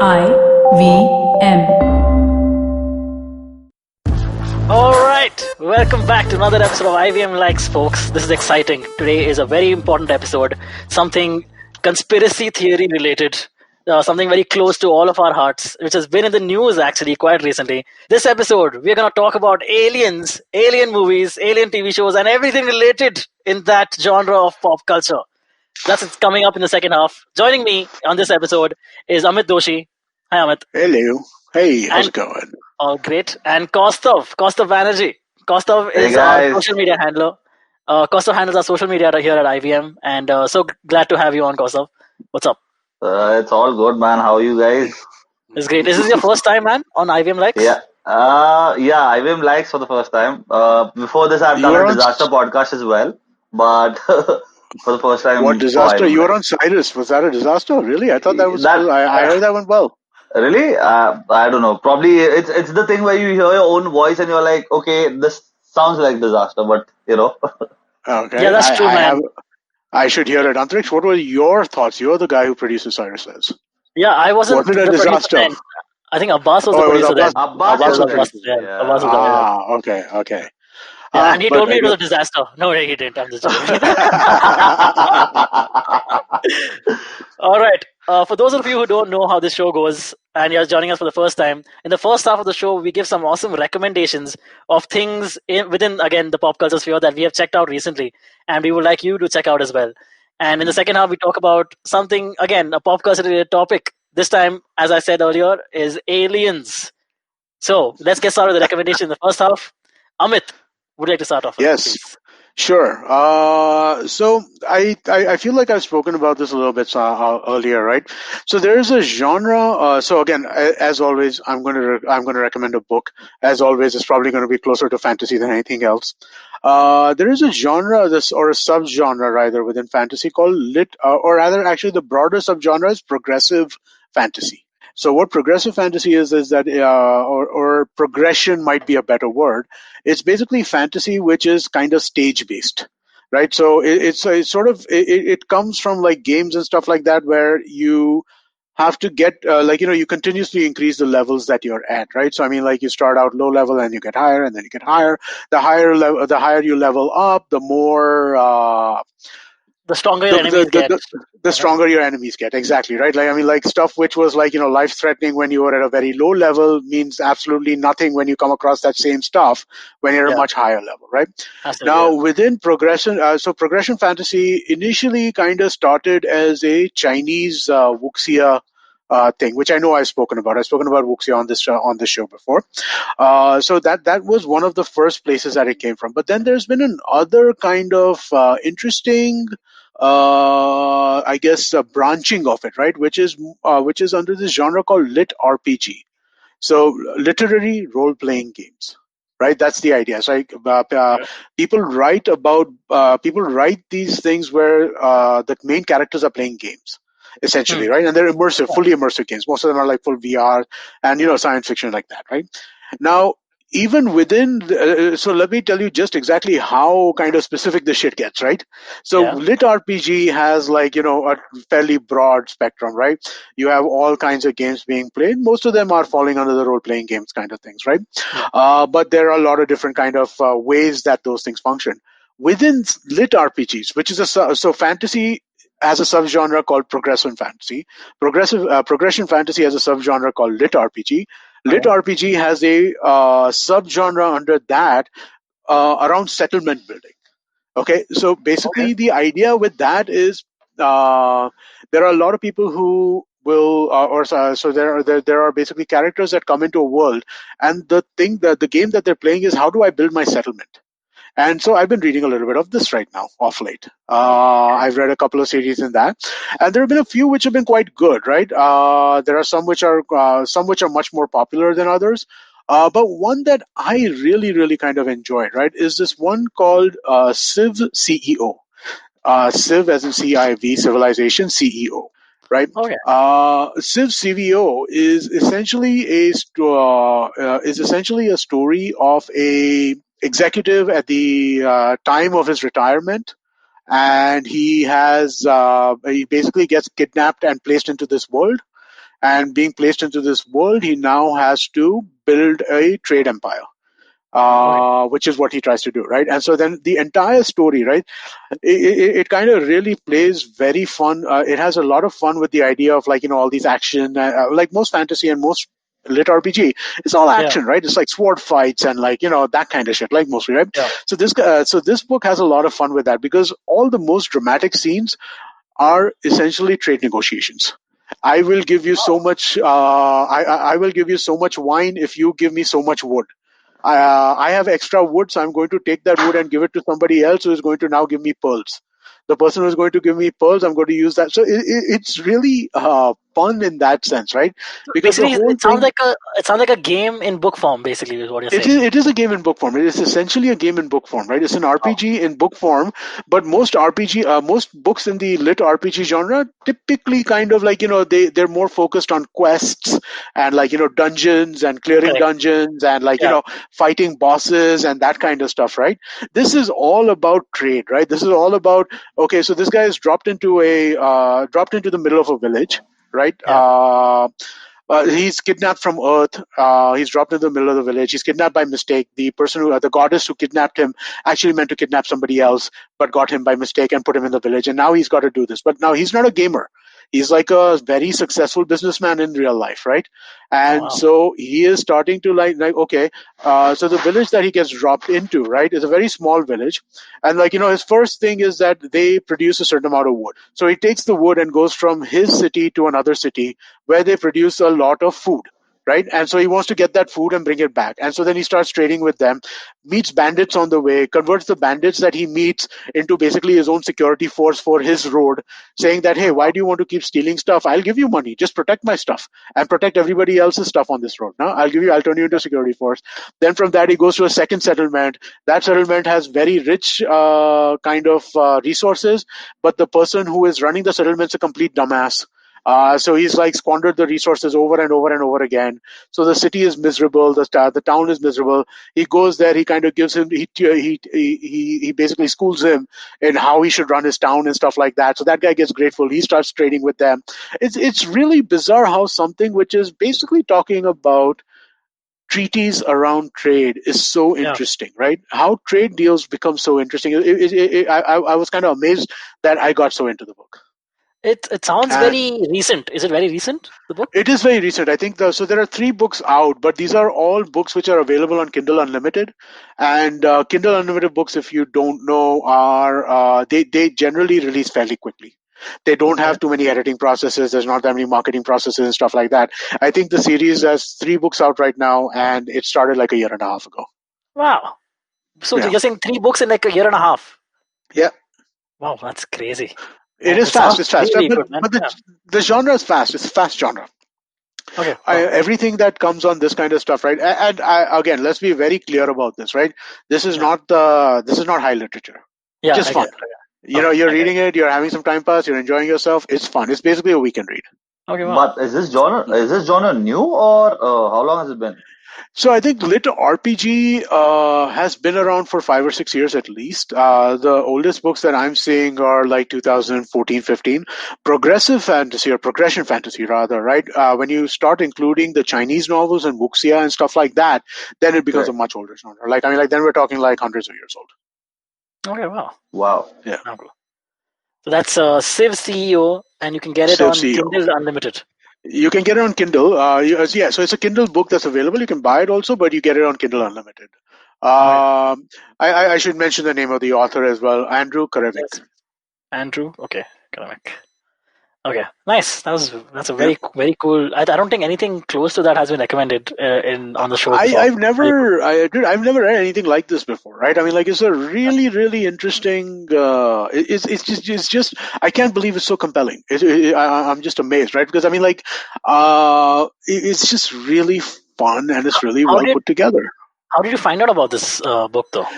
IVM. Alright, welcome back to another episode of IVM Likes, folks. This is exciting. Today is a very important episode. Something conspiracy theory related. Something very close to all of our hearts, which has been in the news actually quite recently. This episode, we're going to talk about aliens, alien movies, alien TV shows, and everything related in that genre of pop culture. That's coming up in the second half. Joining me on this episode is Amit Doshi. Hi, Amit. Hello. Hey, how's And- it going? Oh, great. And Kaustav Banerjee. Kaustav Hey, is our guys. social media handler. Kaustav handles our social media here at IVM. And so glad to have you on, Kaustav. What's up? It's all good, man. How are you guys? It's great. Is this your first time, man, on IVM Likes? Yeah. IVM likes for the first time. Before this, I've You done were a on- disaster podcast as well, but for the first time. What disaster? IVM You were on Likes. Cyrus. Was that a disaster? Really? I thought that was. That- I heard that went well. Really? I don't know. Probably it's the thing where you hear your own voice and you're like, okay, this sounds like disaster, but Okay. Yeah, that's true, man. I should hear it. Antariksh, what were your thoughts? You're the guy who produces Cyrus Says. Yeah, I wasn't. Was it a the disaster? 20%. I think Abbas was the Oh, it was producer then. Abbas was the Abbas, producer. yeah, Abbas was the producer. Okay. Yeah, and he But told me it was I a disaster. No, he didn't. I'm just joking. All right. For those of you who don't know how this show goes and you're joining us for the first time, in the first half of the show, we give some awesome recommendations of things within, again, the pop culture sphere that we have checked out recently and we would like you to check out as well. And in the second half, we talk about something, again, a pop culture related topic. This time, as I said earlier, is aliens. So let's get started with the recommendation in the first half. Amit, would you like to start off? Yes. Please? Sure. So I feel like I've spoken about this a little bit earlier, right? So there is a genre. So again, as always, I'm going to recommend a book. As always, it's probably going to be closer to fantasy than anything else. There is a genre, or a subgenre rather, within fantasy called or rather, actually, the broader subgenre is progressive fantasy. So what progressive fantasy is that, or progression might be a better word. It's basically fantasy which is kind of stage based, right? So it's sort of it comes from like games and stuff like that where you have to get you continuously increase the levels that you're at, right? So I mean, like you start out low level and you get higher, and then you get higher. The higher you level up, the more The stronger your enemies get. the stronger your enemies get. Exactly, right? Like I mean, like stuff which was like life threatening when you were at a very low level means absolutely nothing when you come across that same stuff when you're at Yeah. a much higher level, right? Absolutely, Now yeah. within progression, so progression fantasy initially kind of started as a Chinese wuxia thing, which I know I've spoken about. I've spoken about wuxia on this show before. So that was one of the first places that it came from. But then there's been another kind of interesting, I guess, branching of it, right? Which is under this genre called LitRPG. So literary role-playing games, right? That's the idea. It's like people write these things where the main characters are playing games, essentially, right? And they're fully immersive games. Most of them are like full VR and science fiction like that, right? Now, even within, so let me tell you just exactly how kind of specific the shit gets, right? So Yeah. LitRPG has a fairly broad spectrum, right? You have all kinds of games being played. Most of them are falling under the role-playing games kind of things, right? But there are a lot of different kind of ways that those things function. Within LitRPGs, which is so fantasy has a subgenre called progressive fantasy. Progression fantasy has a subgenre called LitRPG. LitRPG has a subgenre under that around settlement building. Okay, so basically the idea with that is there are a lot of people who will, there are basically characters that come into a world, and the game that they're playing is how do I build my settlement. And so I've been reading a little bit of this right now, off late. I've read a couple of series in that, and there have been a few which have been quite good, right? There are some which are much more popular than others. But one that I really, really kind of enjoyed, right, is this one called CivCEO. Civ as in CIV, Civilization, CEO, right? Okay. CivCEO is essentially a story of a executive at the time of his retirement, and he basically gets kidnapped and placed into this world. and being placed into this world, he now has to build a trade empire. Which is what he tries to do, right? And so then the entire story, right, it kind of really plays very fun. It has a lot of fun with the idea of like, all these action, like most fantasy and most lit RPG, it's all Yeah. action, right? It's like sword fights and like, that kind of shit, like mostly, right? Yeah. So this book has a lot of fun with that because all the most dramatic scenes are essentially trade negotiations. I will give you so much. I will give you so much wine if you give me so much wood. I have extra wood, so I'm going to take that wood and give it to somebody else who is going to now give me pearls. The person who is going to give me pearls, I'm going to use that. So it's really fun in that sense, right? So Because the basically, whole it sounds thing, like a game in book form. Basically, is what you're it saying. is a game in book form. It is essentially a game in book form, right? It's an Oh, RPG in book form, but most books in the lit RPG genre typically kind of like they're more focused on quests and like dungeons and clearing correct. dungeons and like Yeah. fighting bosses and that kind of stuff, right? This is all about trade, right? This is all about okay. So this guy is dropped into the middle of a village, right? Yeah. He's kidnapped from Earth. He's dropped in the middle of the village. He's kidnapped by mistake. The goddess who kidnapped him, actually meant to kidnap somebody else, but got him by mistake and put him in the village. And now he's got to do this. But now he's not a gamer. He's like a very successful businessman in real life, right? Oh And wow. so he is starting to like okay. So the village that he gets dropped into, right, is a very small village, and like his first thing is that they produce a certain amount of wood. So he takes the wood and goes from his city to another city where they produce a lot of food, right? And so he wants to get that food and bring it back. And so then he starts trading with them, meets bandits on the way, converts the bandits that he meets into basically his own security force for his road, saying that, hey, Oh, why do you want to keep stealing stuff? I'll give you money. Just protect my stuff and protect everybody else's stuff on this road. Now, I'll turn you into a security force. Then from that, he goes to a second settlement. That settlement has very rich kind of resources, but the person who is running the settlement's a complete dumbass. So he's like squandered the resources over and over and over again. So the city is miserable. The town is miserable. He goes there. He kind of gives him. He basically schools him in how he should run his town and stuff like that. So that guy gets grateful. He starts trading with them. It's really bizarre how something which is basically talking about treaties around trade is so yeah. interesting, right? How trade deals become so interesting. I was kind of amazed that I got so into the book. It sounds And very recent. Is it very recent? The book? it is very recent. I think so there are 3 books out, but these are all books which are available on Kindle Unlimited. And Kindle Unlimited books, if you don't know, are they generally release fairly quickly. They don't Okay. have too many editing processes. There's not that many marketing processes and stuff like that. I think the series has 3 books out right now, and it started like a year and a half ago. Wow. So Yeah, you're saying 3 books in like a year and a half? yeah. Wow, that's crazy. It Wow, is it fast. sounds It's fast, really but good, man. Yeah. the genre is fast. It's a fast genre. Okay. Wow. Everything that comes on this kind of stuff, right? And again, let's be very clear about this, right? Yeah. This is not high literature. It's Yeah, just I get fun. it. Okay, You're I get it. reading it, you're having some time pass, you're enjoying yourself. It's fun. It's basically a weekend read. Okay, wow. But is this genre new or how long has it been? So I think lit RPG has been around for 5 or 6 years at least. The oldest books that I'm seeing are like 2014, 15. Progressive fantasy or progression fantasy rather, right? When you start including the Chinese novels and wuxia and stuff like that, then it becomes a Correct. much older genre. Like then we're talking like hundreds of years old. Okay, wow. Wow. Yeah. Now cool. So that's CivCEO, and you can get it on CivCEO. Kindle Unlimited. You can get it on Kindle. Yeah, so it's a Kindle book that's available. You can buy it also, but you get it on Kindle Unlimited. Okay. I should mention the name of the author as well, Andrew Karevik. Yes. Andrew. Okay. Academic. Okay. Nice. That's a Yeah. very cool. I don't think anything close to that has been recommended in on the show before. I've never read anything like this before, right? I mean, like it's a really, really interesting. It's just I can't believe it's so compelling. I'm just amazed, right? Because I mean, like, it's just really fun and it's really How well did put together. how did you find out about this book though?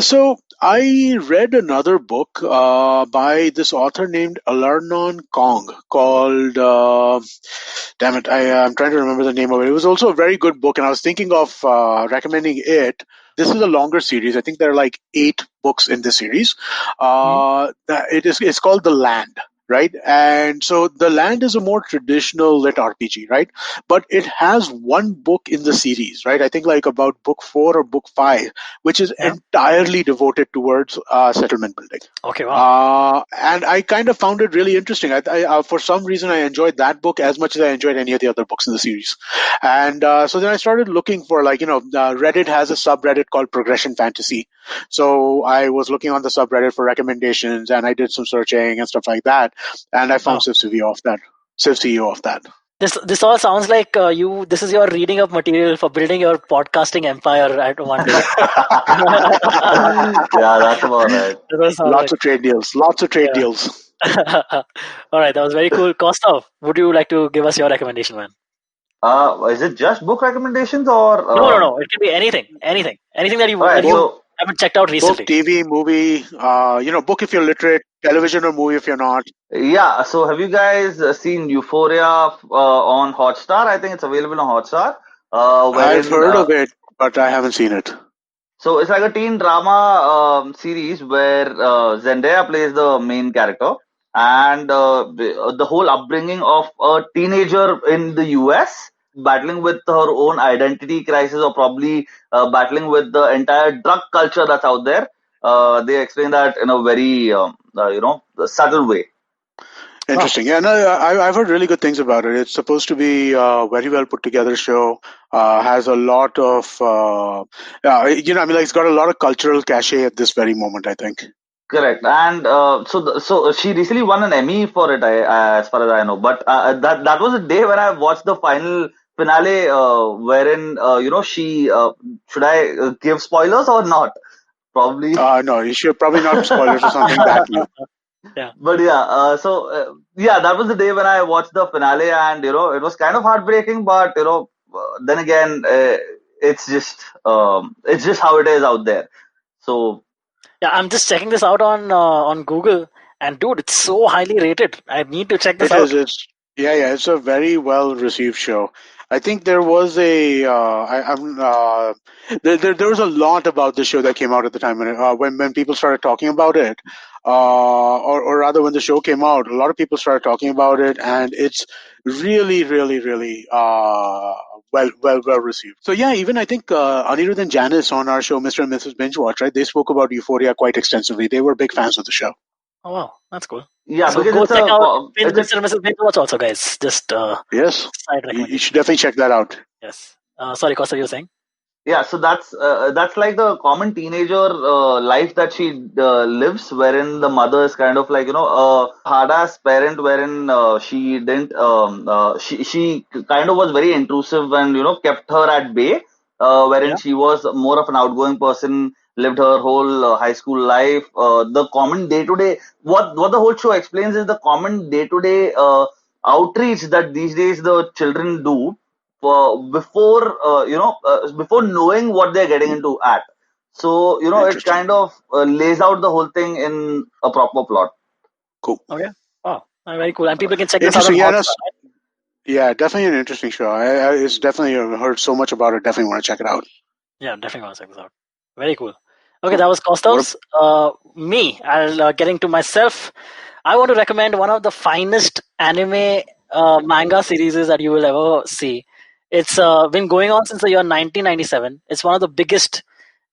So I read another book by this author named Alarnon Kong called. Damn it! I'm trying to remember the name of it. It was also a very good book, and I was thinking of recommending it. This is a longer series. I think there are like 8 books in this series. Hmm? It's called The Land. right? And so the land is a more traditional lit RPG, right? But it has one book in the series, right? I think like about book 4 or book 5, which is Yeah. entirely devoted towards settlement building. Okay. Wow. And I kind of found it really interesting. For some reason, I enjoyed that book as much as I enjoyed any of the other books in the series. And so then I started looking for, Reddit has a subreddit called Progression Fantasy. So I was looking on the subreddit for recommendations, and I did some searching and stuff like that. And I found CivCEO of that. CivCEO of that. This all sounds like this is your reading of material for building your podcasting empire at one day. Yeah, that's about right. Lots of trade deals. Lots of trade deals. All right, that was very cool. Kaustav, would you like to give us your recommendation, man? Is it just book recommendations or? No. It can be anything that you Alright, so haven't checked out recently. Book, TV, movie. Book if you're literate. Television or movie if you're not. yeah, so have you guys seen Euphoria on Hotstar? I think it's available on Hotstar. I've heard of it, but I haven't seen it. So it's like a teen drama series where Zendaya plays the main character, and the whole upbringing of a teenager in the US battling with her own identity crisis, or probably battling with the entire drug culture that's out there. They explain that in a very subtle way. Interesting. Yeah, no, I've heard really good things about it. It's supposed to be a very well put together show. Has a lot of, it's got a lot of cultural cachet at this very moment, I think. Correct, and so she recently won an Emmy for it, as far as I know. But that was the day when I watched the final finale, wherein she should I give spoilers or not? Probably. No, you should probably not spoilers or something that new. Yeah. But that was the day when I watched the finale, and it was kind of heartbreaking. But then again, it's just how it is out there. So. Yeah, I'm just checking this out on Google, and dude, it's so highly rated. I need to check this out. It's a very well received show. I think there was there was a lot about the show that came out at the time when people started talking about it, or rather when the show came out, a lot of people started talking about it, and it's really, really, really well received. So yeah, even I think Anirudh and Janice on our show, Mr. and Mrs. Binge Watch, right? They spoke about Euphoria quite extensively. They were big fans of the show. Oh wow, that's cool. Yeah, so because go check out Mr. and Mrs. Binge Watch also, guys. Just yes, you should definitely check that out. Yes. Sorry, Costa, you were saying? Yeah, so that's like the common teenager life that she lives, wherein the mother is kind of like a hard-ass parent, wherein she didn't she kind of was very intrusive and kept her at bay, wherein she was more of an outgoing person, lived her whole high school life. The common day-to-day, what the whole show explains is the common day-to-day outreach that these days the children do. Before knowing what they're getting into at. So, it kind of lays out the whole thing in a proper plot. Cool. Okay. Oh, very cool. And people can check this out on Hotstar, right? Yeah, definitely an interesting show. It's definitely, I've heard so much about it. Definitely want to check it out. Yeah, definitely want to check this out. Very cool. Okay, that was Kaustav's. Getting to myself, I want to recommend one of the finest anime manga series that you will ever see. It's been going on since the year 1997. It's one of the biggest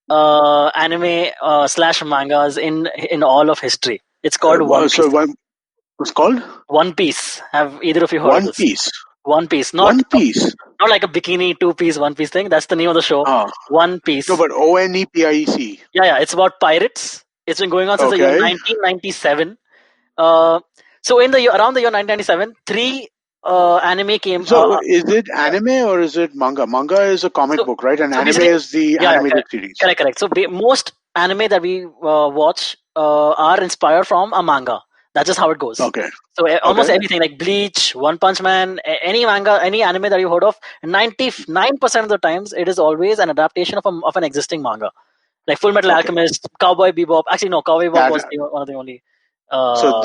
anime / mangas in all of history. It's called One Piece. What's called? One Piece. Have either of you heard of this? Piece. One Piece. One Piece. Not like a bikini, two-piece, one-piece thing. That's the name of the show. One Piece. No, but ONEPIEC. Yeah. It's about pirates. It's been going on since the year 1997. So around the year 1997, 3 anime came. So is it anime or is it manga? Manga is a comic book, right? And anime is the animated series. Correct. So most anime that we watch are inspired from a manga. That's just how it goes. Okay. So almost everything like Bleach, One Punch Man, any manga, any anime that you've heard of, 99% of the times it is always an adaptation of an existing manga. Like Full Metal Alchemist, Cowboy Bebop. Actually, no, Cowboy Bebop was one of the only. So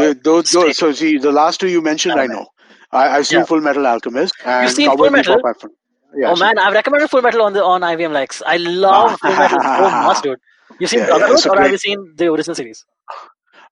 see, the last 2 you mentioned, I know. I've seen Full Metal Alchemist and You've seen Cowboy Full Metal? Bebop. Man, I've recommended Full Metal on IVM likes. I love Full Metal so much, dude. You've seen Brotherhood or have you seen the original series?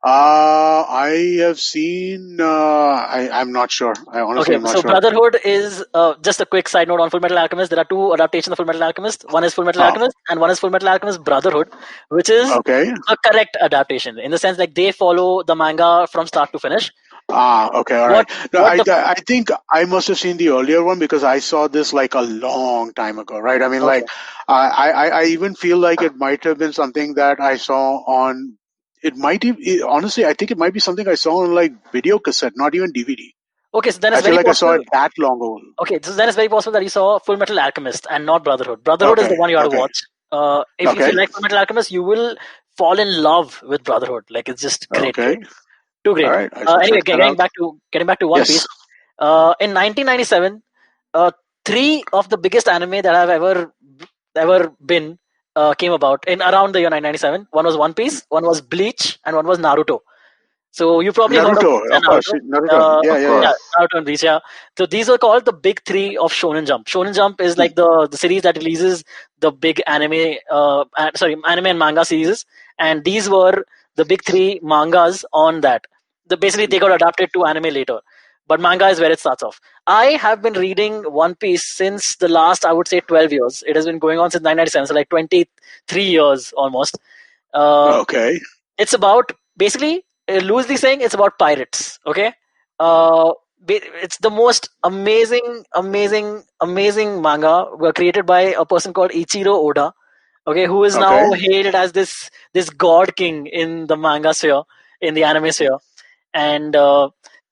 I have seen. I'm not sure. Okay, I'm not so sure. Brotherhood is just a quick side note on Full Metal Alchemist. There are two adaptations of Full Metal Alchemist. One is Full Metal Oh, Alchemist, and one is Full Metal Alchemist Brotherhood, which is okay. a correct adaptation in the sense like they follow the manga from start to finish. Okay, all What right. No, what the I think I must have seen the earlier one because I saw this like a long time ago, right? I mean, okay. like I even feel like it might have been something that I saw on. It might even honestly, I think it might be something I saw on like video cassette, not even DVD. Okay, so then I it's feel very like I saw possible. it that long ago. Okay, so then it's very possible that you saw Full Metal Alchemist and not Brotherhood. Brotherhood is the Okay, one you have to okay, watch. If you okay, like Full Metal Alchemist, you will fall in love with Brotherhood. Like it's just great, okay. great, too All great. right, I should Anyway, check that out. getting back to One Yes. Piece. In 1997, three of the biggest anime that have ever been came about in around the year 1997. One was One Piece, one was Bleach, and one was Naruto. So you probably heard of Naruto, Bleach and of course. Naruto. Naruto. Yeah, Of yeah, yeah. Yeah, course. Naruto and Bleach. Yeah. So these are called the big three of Shonen Jump. Shonen Jump is like the series that releases the big anime, anime and manga series, and these were the big three mangas on that. Basically they got adapted to anime later, but manga is where it starts off. I have been reading One Piece since the last, I would say, 12 years. It has been going on since 1997, so like 23 years almost. Uh, Okay, it's about basically loosely saying it's about pirates. Okay, uh, it's the most amazing manga created by a person called Ichiro Oda. Okay, who is okay, now hailed as this god king in the manga sphere, in the anime sphere, and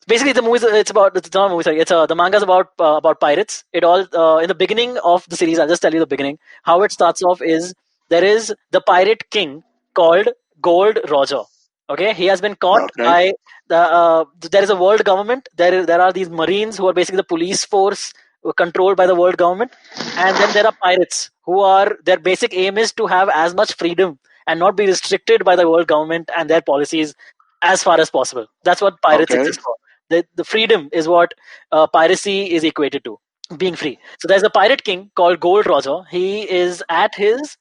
basically the movies. It's not a movie. Sorry, it's the manga is about pirates. It all in the beginning of the series. I'll just tell you the beginning. How it starts off is there is the pirate king called Gold Roger. Okay, he has been caught okay, by there is a world government. There are these marines who are basically the police force controlled by the world government, and then there are pirates who are their basic aim is to have as much freedom and not be restricted by the world government and their policies as far as possible. That's what pirates okay, exist for. The freedom is what piracy is equated to, being free. So there's a pirate king called Gold Roger. He is at his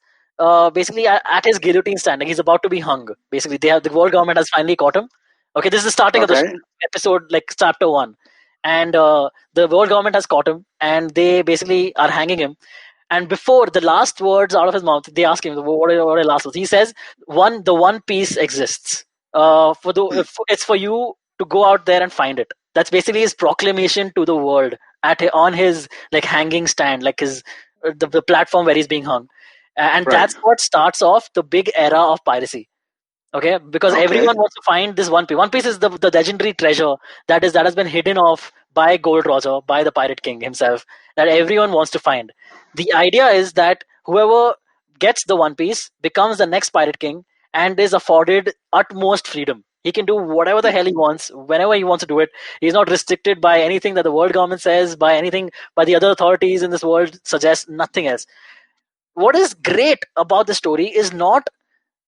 basically at his guillotine stand. Like he's about to be hung. Basically, the world government has finally caught him. Okay, this is the starting of the okay, episode, like chapter one, and the world government has caught him, and they basically are hanging him. And before the last words out of his mouth, they ask him, what are the last words? He says, the One Piece exists. It's for you to go out there and find it. That's basically his proclamation to the world on his like hanging stand, like his the platform where he's being hung, and right, that's what starts off the big era of piracy. Okay, because okay, everyone wants to find this One Piece. One Piece is the legendary treasure that has been hidden off by Gold Roger, by the Pirate King himself, that everyone wants to find. The idea is that whoever gets the One Piece becomes the next Pirate King and is afforded utmost freedom. He can do whatever the hell he wants, whenever he wants to do it. He's not restricted by anything that the world government says, by anything, by the other authorities in this world suggest, nothing else. What is great about the story is not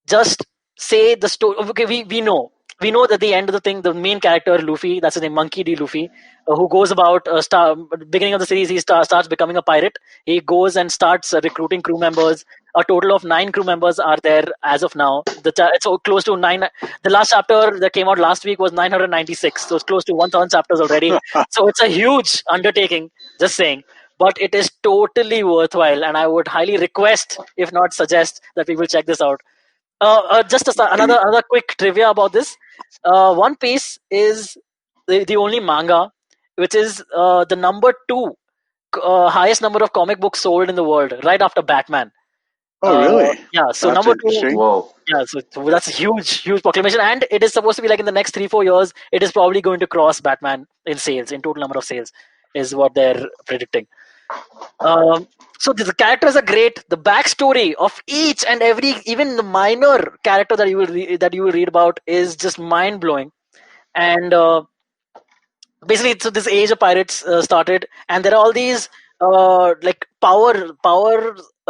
just say the story. Okay, we know that the end of the thing, the main character Luffy, that's his name, Monkey D. Luffy, who goes about beginning of the series, he starts becoming a pirate. He goes and starts recruiting crew members. A total of 9 crew members are there as of now. It's close to 9. The last chapter that came out last week was 996, so it's close to 1,000 chapters already. So it's a huge undertaking, just saying, but it is totally worthwhile, and I would highly request, if not suggest, that people check this out. Another quick trivia about this. One Piece is the only manga which is the number two highest number of comic books sold in the world, right after Batman. oh, really? Yeah, so That's number two. interesting. Whoa. Yeah, so that's a huge proclamation, and it is supposed to be like in the next 3-4 years, it is probably going to cross Batman in sales, in total number of sales, is what they're predicting. Um, so the characters are great. The backstory of each and every, even the minor character that you will read about, is just mind blowing. And basically, so this age of pirates started, and there are all these like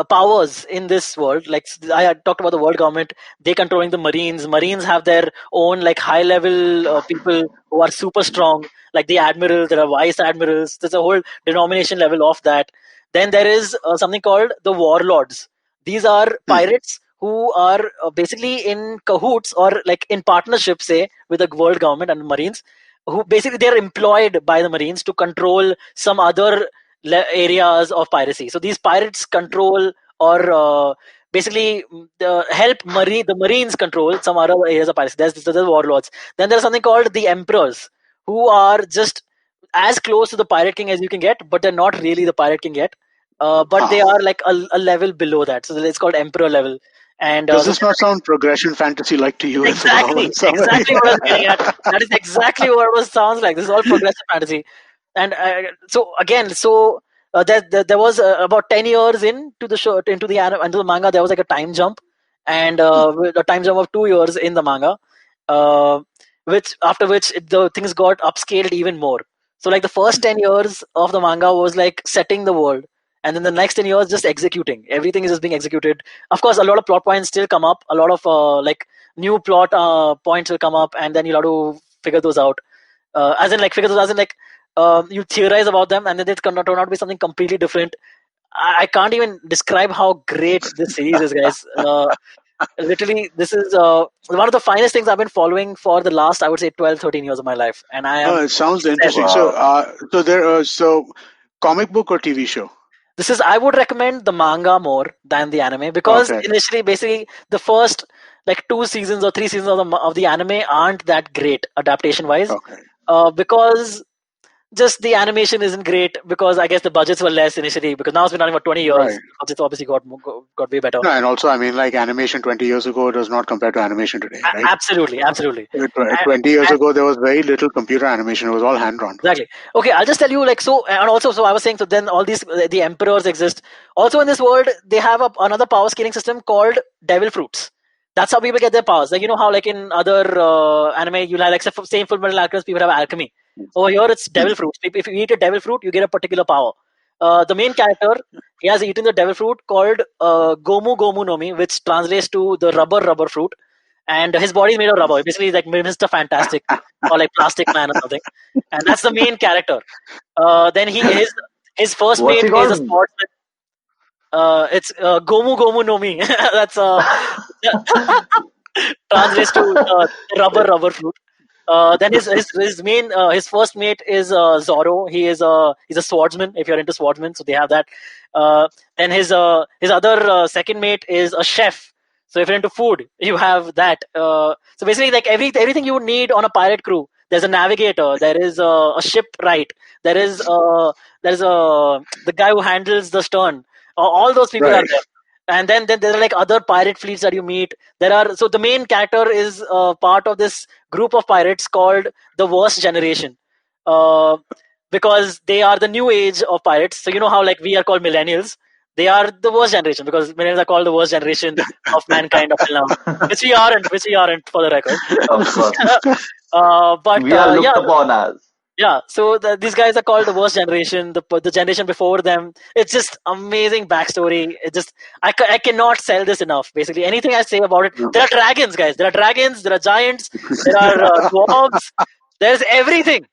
powers in this world. Like I had talked about the world government, they controlling the marines have their own like high level people who are super strong, like the admiral. There are vice admirals. There's a whole denomination level of that. Then there is something called the warlords. These are Hmm. pirates who are basically in cahoots or like in partnership, say, with the world government and Marines, who basically they're employed by the Marines to control some other areas of piracy. So these pirates control or basically help the Marines control some other areas of piracy. There's the warlords. Then there's something called the emperors, who are just as close to the pirate king as you can get, but they're not really the pirate king yet. But they are like a level below that, so it's called emperor level. And Does so this not sound progression fantasy like to you as well? exactly what I was getting at. That is exactly what it sounds like. This is all progressive fantasy. And so again, there was about 10 years into the show, into the manga, there was like a time jump, and a time jump of 2 years in the manga, uh, which after which the things got upscaled even more. So like the first 10 years of the manga was like setting the world, and then the next 10 years just executing. Everything is just being executed. Of course, a lot of plot points still come up. A lot of like new plot points will come up, and then you'll have to figure those out. As in like you theorize about them, and then it turn out to be something completely different. I can't even describe how great this series is, guys. Literally, this is one of the finest things I've been following for the last, I would say, 12, 13 years of my life. And I am It sounds obsessed. interesting. So comic book or TV show? I would recommend the manga more than the anime, because Okay. initially, basically, the first like 2 seasons or 3 seasons of the anime aren't that great adaptation wise, Okay. because just the animation isn't great, because I guess the budgets were less initially, because now it's been running for 20 years. Right. It's obviously got way better. No, and also, I mean, like animation 20 years ago does not compare to animation today, right? Absolutely. 20 years ago, there was very little computer animation. It was all hand-drawn. Exactly. Okay, I'll just tell you, like, so, and also, so I was saying, so then all these, the emperors exist. Also in this world, they have another power scaling system called devil fruits. That's how people get their powers. Like, you know how, like, in other anime, you'll have, like, same Full Metal Alchemist, people have alchemy. Over here, it's devil fruits. If you eat a devil fruit, you get a particular power. The main character, he has eaten the devil fruit called Gomu Gomu Nomi, which translates to the rubber fruit. And his body is made of rubber. Basically, like Mr. Fantastic or like Plastic Man or something. And that's the main character. Then his first What's mate he is a called? sportsman. It's Gomu Gomu Nomi. That's translates to rubber fruit. Then his first mate is Zoro. He's a swordsman. If you're into swordsman, so they have that. Then his other second mate is a chef. So if you're into food, you have that. So basically, like everything you would need on a pirate crew. There's a navigator. There is a shipwright. There is the guy who handles the stern. All those people are Right. there. And then there are like other pirate fleets that you meet. So the main character is part of this group of pirates called the Worst Generation, because they are the new age of pirates. So you know how like we are called millennials, they are the worst generation, because millennials are called the worst generation of mankind up till now, which we aren't for the record. Of course. But We are looked yeah, upon as. yeah, so these guys are called the worst generation. The generation before them. It's just amazing backstory. It just I cannot sell this enough. Basically, anything I say about it, there are dragons, guys. There are dragons. There are giants. There are dwarves. There's everything.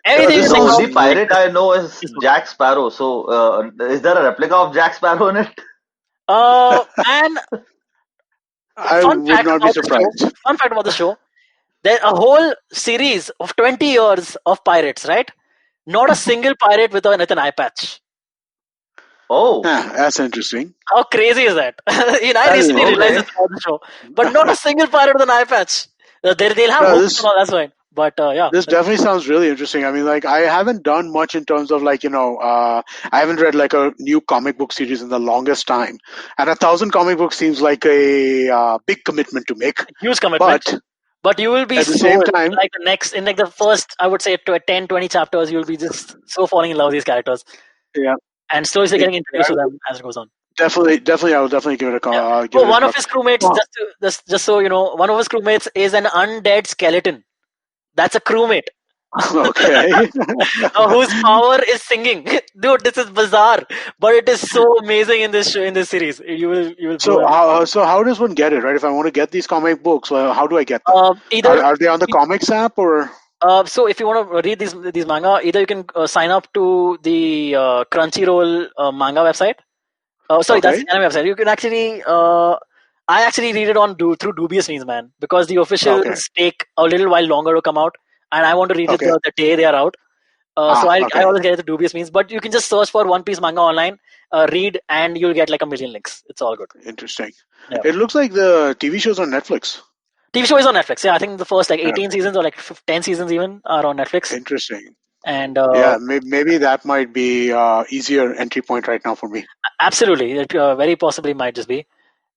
Everything this is The like sounds only pirate I know is Jack Sparrow. So, is there a replica of Jack Sparrow in it? and I would not be surprised. fun fact about the show. There's a whole series of 20 years of pirates, right? Not a single pirate with an eye patch. Oh, Yeah, that's interesting. How crazy is that? I That is recently okay. realized this about the show. But not a single pirate with an eye patch. They'll have No, hooks and all, that's fine. But yeah. this definitely sounds really interesting. I mean, like, I haven't done much in terms of like, I haven't read like a new comic book series in the longest time. And 1,000 comic books seems like a big commitment to make. Huge commitment. But you will be at the same sold time, like in like the first, I would say, 10, 20 chapters, you'll be just so falling in love with these characters. yeah, And slowly getting introduced to them as it goes on. definitely, I will definitely give it a call. Yeah. One of his crewmates, just so you know, one of his crewmates is an undead skeleton. That's a crewmate. Okay. Whose power is singing. Dude, this is bizarre, but it is so amazing in this show, in this series. You will So how does one get it, right? If I want to get these comic books, how do I get them? Are they on the comics app or? So if you want to read these manga, either you can sign up to the Crunchyroll manga website. Sorry, Okay. that's the anime website. You can actually I actually read it through dubious means, man, because the officials Okay. take a little while longer to come out, and I want to read it Okay. the day they are out. So I Okay. always get it the dubious means, but you can just search for One Piece manga online, read, and you'll get like a million links. It's all good. Interesting. Yeah. It looks like the TV show's on Netflix. TV show is on Netflix. Yeah, I think the first like Yeah. 18 seasons or like 10 seasons even are on Netflix. Interesting. And Yeah, maybe that might be easier entry point right now for me. absolutely, it very possibly might just be.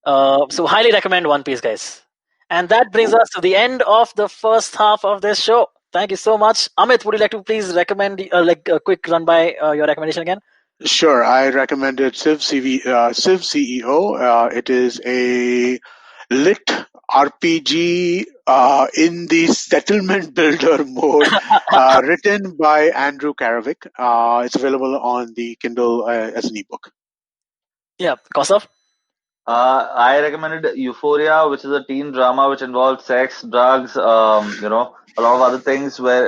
So highly recommend One Piece, guys. And that brings us to the end of the first half of this show. Thank you so much, Amit. Would you like to please recommend like a quick run by your recommendation again? Sure, I recommended CivCEO. It is a lit RPG in the settlement builder mode, written by Andrew Karavik. It's available on the Kindle as an ebook. Yeah, Kaustav. I recommended Euphoria, which is a teen drama which involves sex, drugs, a lot of other things where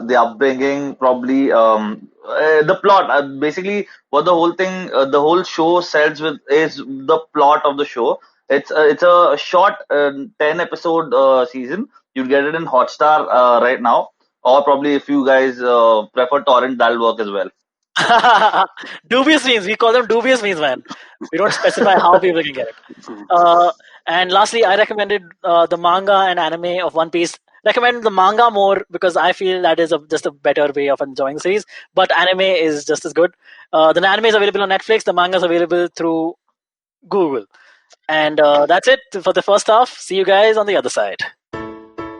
the upbringing, probably the plot. Basically, what the whole show sells with is the plot of the show. It's a short 10 episode season. You'll get it in Hotstar right now, or probably if you guys prefer torrent, that'll work as well. Dubious means. We call them dubious means, man. We don't specify how people can get it. And lastly, I recommended the manga and anime of One Piece. Recommend the manga more because I feel that is just a better way of enjoying the series. But anime is just as good. The anime is available on Netflix. The manga is available through Google. And that's it for the first half. See you guys on the other side.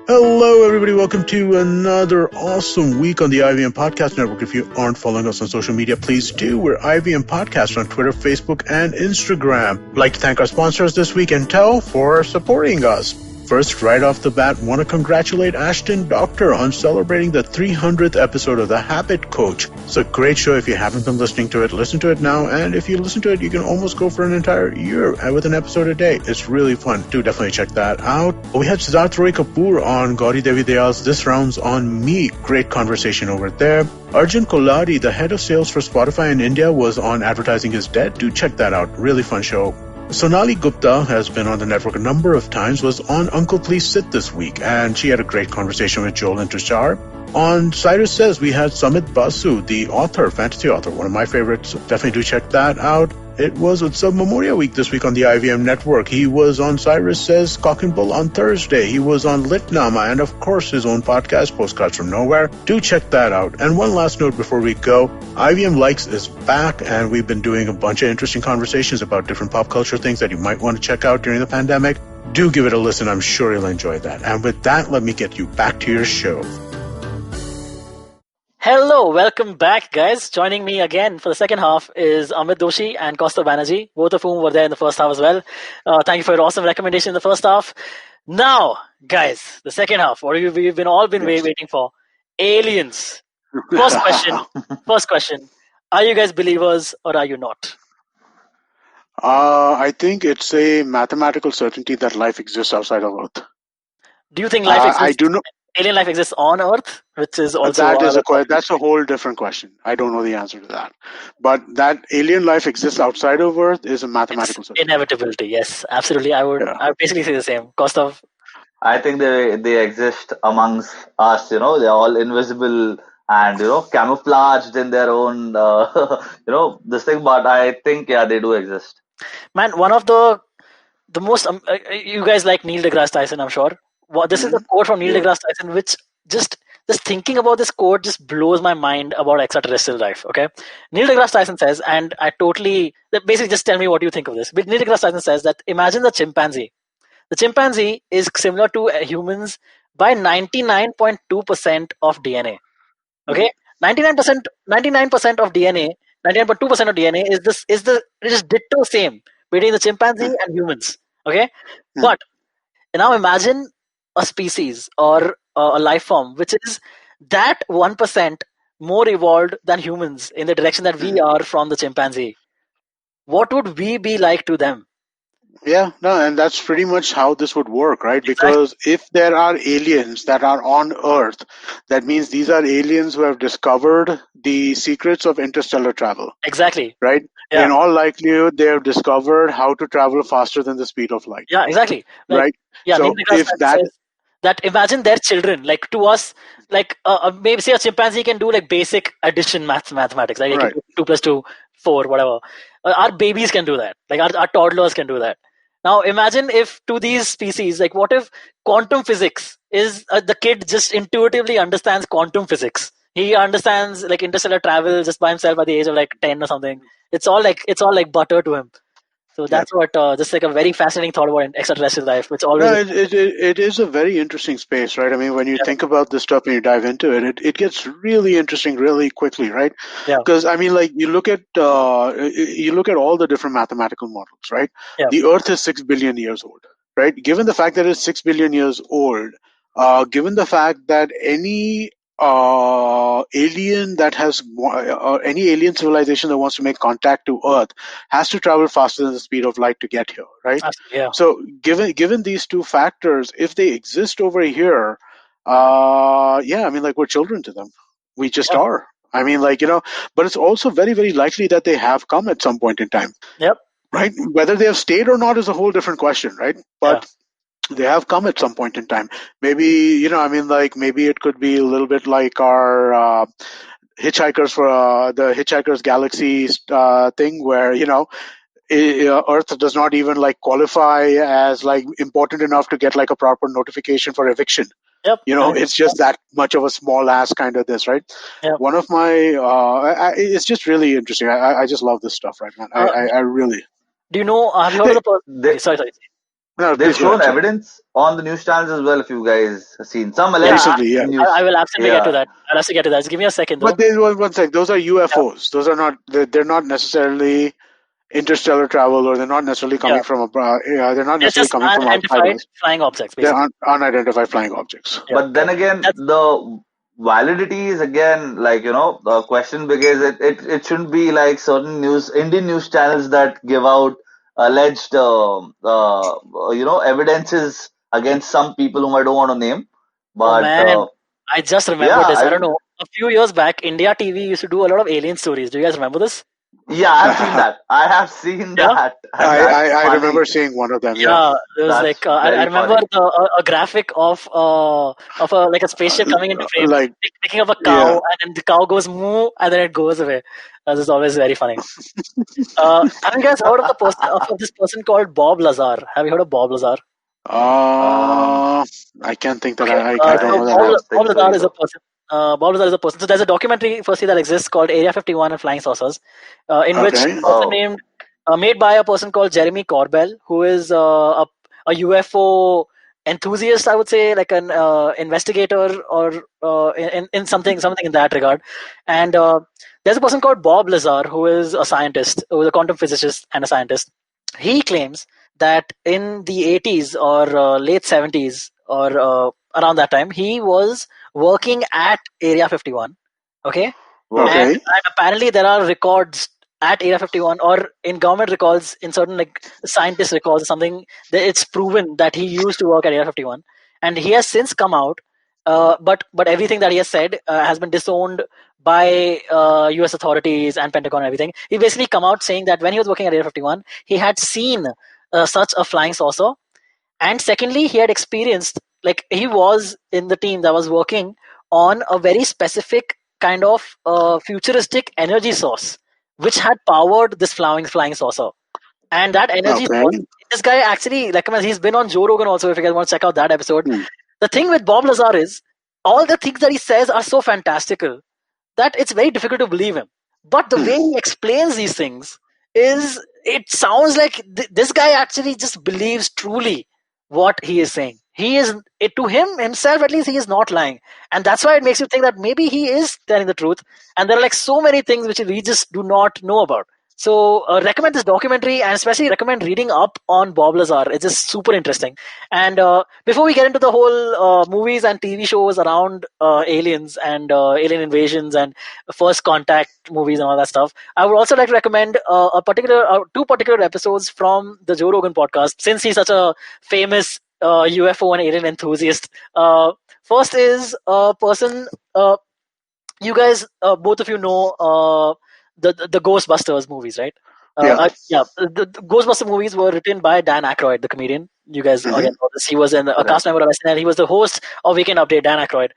Hello, everybody. Welcome to another awesome week on the IVM Podcast Network. If you aren't following us on social media, please do. We're IVM Podcast on Twitter, Facebook, and Instagram. I'd like to thank our sponsors this week, Intel, for supporting us. First, right off the bat, want to congratulate Ashton Doctor on celebrating the 300th episode of The Habit Coach. It's a great show. If you haven't been listening to it, listen to it now. And if you listen to it, you can almost go for an entire year with an episode a day. It's really fun. Do definitely check that out. We had Siddharth Roy Kapoor on Gauri Devi Dayal's This Round's on Me. Great conversation over there. Arjun Koladi, the head of sales for Spotify in India, was on Advertising is Dead. Do check that out. Really fun show. Sonali Gupta has been on the network a number of times, was on Uncle Please Sit this week, and she had a great conversation with Joel and Tushar. On Cyrus Says, we had Samit Basu, the author, fantasy author, one of my favorites. Definitely do check that out. It was Utsav Memorial Week this week on the IVM network. He was on Cyrus Says Cock and Bull on Thursday. He was on Litnama and, of course, his own podcast, Postcards from Nowhere. Do check that out. And one last note before we go. IVM Likes is back, and we've been doing a bunch of interesting conversations about different pop culture things that you might want to check out during the pandemic. Do give it a listen. I'm sure you'll enjoy that. And with that, let me get you back to your show. Hello, welcome back, guys. Joining me again for the second half is Amit Doshi and Kaustav Banerjee, both of whom were there in the first half as well. Thank you for your awesome recommendation in the first half. Now, guys, the second half, what we've been waiting for. Aliens. First question. Are you guys believers or are you not? I think it's a mathematical certainty that life exists outside of Earth. Do you think life exists? I do not. Alien life exists on Earth, which is also that's a whole different question. I don't know the answer to that. But that alien life exists outside of Earth is a mathematical certainty. Inevitability. Yes, absolutely. I would basically say the same. Kaustav? I think they exist amongst us. They're all invisible and camouflaged in their own this thing. But I think they do exist. Man, one of the most you guys like Neil deGrasse Tyson, I'm sure. This is a quote from Neil deGrasse Tyson, which just thinking about this quote just blows my mind about extraterrestrial life. Okay, Neil deGrasse Tyson says, and I totally basically just tell me what you think of this. But Neil deGrasse Tyson says that imagine the chimpanzee. The chimpanzee is similar to humans by 99.2% of DNA. Okay, 99% of DNA, 99.2% of DNA it is ditto same between the chimpanzee and humans. Okay, but now imagine a species or a life form which is that 1% more evolved than humans in the direction that we are from the chimpanzee. What would we be like to them? Yeah, no, and that's pretty much how this would work, right? Exactly. Because if there are aliens that are on Earth, that means these are aliens who have discovered the secrets of interstellar travel, Exactly. right? Yeah. In all likelihood, they have discovered how to travel faster than the speed of light, Yeah, exactly. Like, right? yeah, Neil So deGrasse if Tyson that, says that imagine their children, like to us, like maybe say a chimpanzee can do like basic addition mathematics, like right, 2 plus 2, 4, whatever. Our babies can do that. Like our toddlers can do that. Now imagine if to these species, like what if quantum physics is the kid just intuitively understands quantum physics. He understands like interstellar travel just by himself at the age of like 10 or something. It's all like butter to him. So yeah. that's what just like a very fascinating thought about extraterrestrial life, which No, always it is a very interesting space, right? I mean, when you yeah, think about this stuff and you dive into it, it gets really interesting really quickly, right? yeah, Because I mean, like you look at all the different mathematical models, right? yeah, The Earth is 6 billion years old, right? Given the fact that it's 6 billion years old, given the fact that any alien that has any alien civilization that wants to make contact to Earth has to travel faster than the speed of light to get here, right? absolutely, yeah, So given these two factors, if they exist over here, yeah, I mean, like we're children to them. We just yeah, are. I mean, like but it's also very, very likely that they have come at some point in time, yep, right? Whether they have stayed or not is a whole different question, right? yeah, But they have come at some point in time. Maybe I mean, like maybe it could be a little bit like our hitchhikers for the Hitchhiker's Galaxy thing, where Earth does not even like qualify as like important enough to get like a proper notification for eviction. yep, It's just that much of a small ass kind of this, right? yep. One of my, it's just really interesting. I just love this stuff, right, man? I really. Do you know? Have you heard of Hey, the person? They Okay, sorry. no, they've please go shown ahead. Sorry. evidence on the news channels as well. If you guys have seen some Yeah, alleged Recently, yeah. I news, will absolutely get to yeah, that. I'll have to get to that. Just give me a second, But though. there's one sec. Those are Yeah, UFOs. Those are not. They're not necessarily interstellar travel, or they're not necessarily yeah. coming from a. They're not They're necessarily just coming from outside unidentified us. flying objects, They're basically. unidentified flying objects. Yeah, but then correct. again, That's the validity is again like the question, because it shouldn't be like certain Indian news channels that give out alleged evidences against some people whom I don't want to name, oh but man, I just yeah, remembered this. I I don't mean, know. A few years back, India TV used to do a lot of alien stories. Do you guys remember this? yeah, I have seen that. I have seen Yeah. that, and that's I funny. remember seeing one of them. Yeah. Yeah, there was That's like I very remember funny. a graphic of a like a spaceship coming into frame, Like, picking up a cow, yeah. and then the cow goes moo, and then it goes away. This is always very funny. Have you guys heard of the person of this person called Bob Lazar? Have you heard of Bob Lazar? Um, Uh, I can't think that Okay, I don't so know I that I have. don't Bob think so Lazar is a either. person. Bob Lazar is a person. So there's a documentary firstly that exists called Area 51 and Flying Saucers, in which Okay. a person Oh, named made by a person called Jeremy Corbell, who is a UFO enthusiast, I would say, like an investigator or in something in that regard. And there's a person called Bob Lazar, who is a scientist, who is a quantum physicist and a scientist. He claims that in the 80s or late 70s or around that time, he was working at Area 51. Okay, wow. and apparently there are records at Area 51 or in government records, in certain like scientist records or something, that it's proven that he used to work at Area 51, and he has since come out. But everything that he has said has been disowned by U.S. authorities and Pentagon and everything. He basically come out saying that when he was working at Area 51, he had seen such a flying saucer, and secondly, he had experienced, like he was in the team that was working on a very specific kind of futuristic energy source, which had powered this flying saucer. And that energy Okay. source, this guy actually recommends. He's been on Joe Rogan also. If you guys want to check out that episode, Hmm. the thing with Bob Lazar is all the things that he says are so fantastical that it's very difficult to believe him. But the Hmm. way he explains these things is, it sounds like this guy actually just believes truly what he is saying. He is, it, to him himself at least, he is not lying, and that's why it makes you think that maybe he is telling the truth. And there are like so many things which we just do not know about. So recommend this documentary, and especially recommend reading up on Bob Lazar. It's just super interesting. And before we get into the whole movies and TV shows around aliens and alien invasions and first contact movies and all that stuff, I would also like to recommend two particular episodes from the Joe Rogan podcast, since he's such a famous UFO and alien enthusiast. First is a person, you guys, both of you know the Ghostbusters movies, right? The Ghostbusters movies were written by Dan Aykroyd, the comedian. You guys again know this. He was a cast member of SNL. He was the host of Weekend Update, Dan Aykroyd,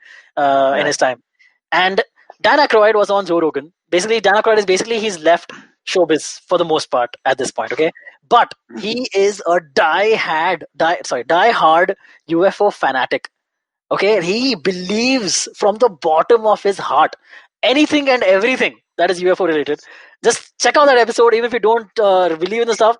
in his time. And Dan Aykroyd was on Joe Rogan. Basically, Dan Aykroyd is he's left showbiz for the most part at this point, okay? But he is a die-hard UFO fanatic. Okay, he believes from the bottom of his heart anything and everything that is UFO related. Just check out that episode, even if you don't believe in the stuff.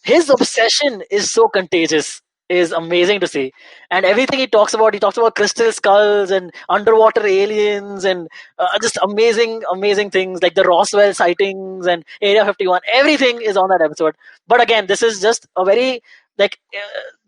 His obsession is so contagious. Is amazing to see, and everything he talks about crystal skulls and underwater aliens and just amazing things like the Roswell sightings and Area 51. Everything is on that episode. But again, this is just a very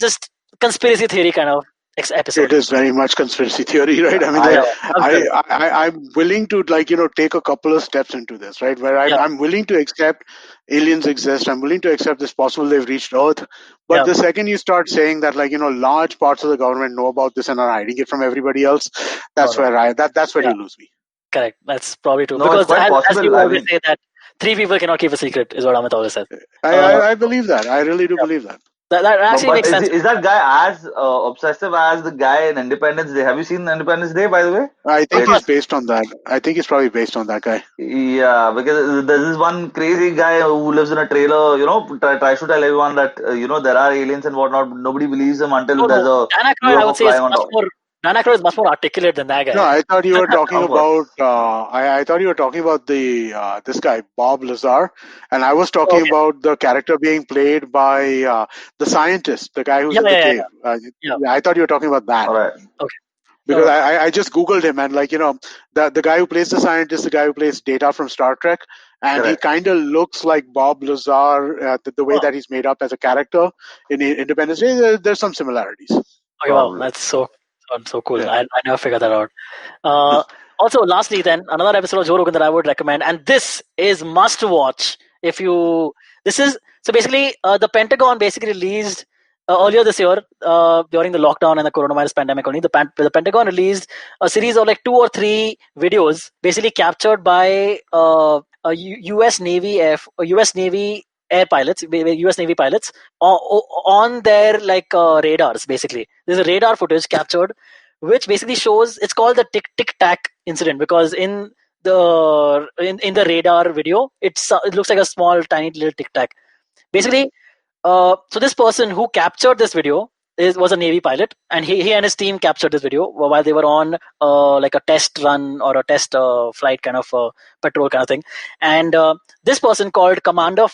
just conspiracy theory kind of episode. It is very much conspiracy theory, right? I mean, I'm willing to take a couple of steps into this, right? Where I'm willing to accept aliens exist. I'm willing to accept it's possible they've reached Earth. But the second you start saying that, large parts of the government know about this and are hiding it from everybody else, that's where that's where you lose me. Correct. That's probably true. No, because as you always say that 3 people cannot keep a secret is what Amit always says. I believe that. I really do believe that. That actually makes sense. Is that guy as obsessive as the guy in Independence Day? Have you seen Independence Day, by the way? I think he's based on that. I think he's probably based on that guy. Yeah, because there's this one crazy guy who lives in a trailer, tries to tell everyone that, there are aliens and whatnot. Nobody believes him until there's a UFO flying on top. Dan Aykroyd is much more articulate than that guy. No, I thought you were talking about. I thought you were talking about this guy Bob Lazar, and I was talking about the character being played by the scientist, the guy who's in the cave. I thought you were talking about that. All right. Okay. Because I just googled him, and the guy who plays the scientist, the guy who plays Data from Star Trek, and he kind of looks like Bob Lazar, the way that he's made up as a character in Independence Day. There's some similarities. Okay, wow, that's so cool. Yeah. I never figured that out. Also, lastly, then another episode of Joe Rogan that I would recommend, and this is must watch. So basically, the Pentagon basically released earlier this year during the lockdown and the coronavirus pandemic. Only the Pentagon released a series of 2 or 3 videos, basically captured by U.S. Navy air pilots, US Navy pilots, on their radars. Basically, there's a radar footage captured, which basically shows. It's called the Tic Tac incident because in the radar video, it looks like a small, tiny little tic tac. Basically, so this person who captured this video was a Navy pilot, and he and his team captured this video while they were on a test run or a test flight kind of patrol kind of thing. And this person called Commander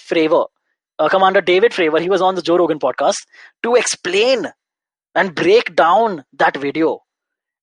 David Fravor, he was on the Joe Rogan podcast to explain and break down that video.